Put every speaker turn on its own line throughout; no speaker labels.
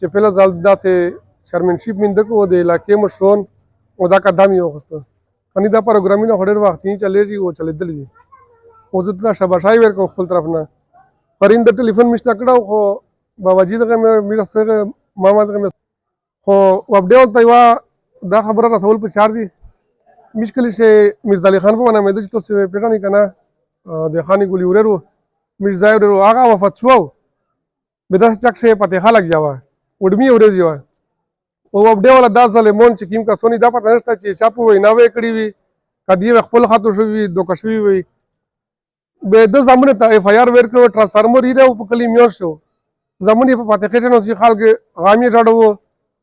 چې پهله ځل داسې چیرمنشپ مې زده کړو د علاقې مشران او دا قدم یې واخیسته. کني دا پروګرامونه خو ډېر وختي چلېږي او چلېدلي دي. او زه ته شاباشي ورکوم خپل طرف نه. پرین د ټلیفون مې شته کړی خو باباجي دغه مې سره ماما دغه خو وپډې ته یوه دا خبره رسول پکار دي. مشکل چې میرزا علي خان په نامېده چې تاسو پېژنئ که نه د خاني ګلي ورور و میرزا ورور و هغه وفات شوی و. بیا داسې چک چې فاتحه لګیا وه وډمي ورځې وه او وپډې والا دا ظالمان چې کوم کسان دا پته نشته چې چا په ویناوې کړي وي که د یې خپل خطو شوي وي دوکه شوي وي. بیا د زامنو ته اف آی آر ورکړو ټرانسفارمر یې و په کلي میاشت شو زامن یې په فاتحې ټین اوسي خلک غامې ډاډه و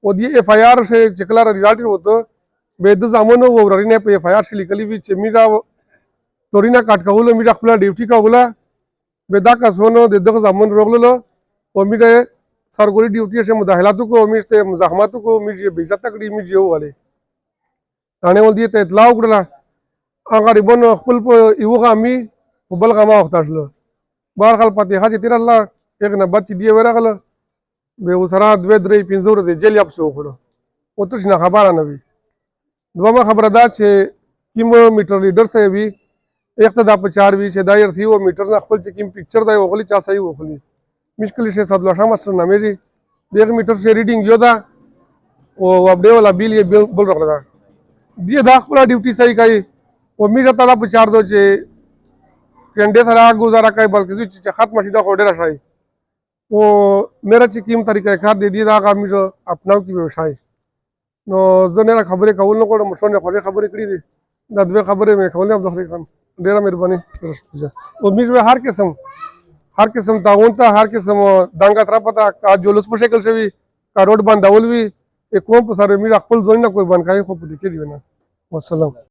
او د اف آی آر چې کله رزالټ یې وته بیا د زامنو و ورورینه په اف آی آر چې لیکلي وي چې میرا تورینه کاټ کولو میرا خپله ډیوټي کوله. بیا دا کسانو د دغه زامن راغللو او موږ یې سرګوري ډیوټي چې مداخلات وکړو موږ ته مزاحمت وکړو موږ یې بې عزته کړي موږ یې ووهلې. تاڼې والدې ته اطلاع وکړله هغه غریبانو خپل په یوه غامي په بل غامه واخته شله. بهرحال فاتحه چې تېره الله هغې نه بعد چې دی ورغله بیا ورسره 2 3 5 ورځې جیل حبس وکړو او تش نه خبره نه وي. دویمه خبره دا چې کوم میټر لیډر صاحب وي ایک ته دا پکار وي چې دا یې ارتي و میټر نه خپل چې کوم پکچر دی وغلي چا صحیح وخلي. مشکل شي سعدالله شاه ماسټر نامېږي د هغې میټر چې ریډینګ یو ده او وپډې والا بیل یې بل راغلی ده دی دا خپله ډیوټي صحیح کوي او موږ ته دا پکار ده چې کنډې سره ګزاره کوي بلکې چې ختمه شي دا خو ډېره ښایي او میرا چې کوم طریقه کار دی دی دا هغه موږ اپناو کې به ښایي. نو زه نوره خبرې کول نه غواړم مشرانو یې خوږې خبرې کړي دي دا 2 خبرې مې کولې عبدالخالق خان ډېره مهرباني. او موږ به هر قسم تعاون ته هر قسم دنګه طرفه ته که جلوس په شکل شوي که روډ بندول وي قوم په سره موږ خپل ځانونه قربان کوي خو په دې کې دی نه. والسلام.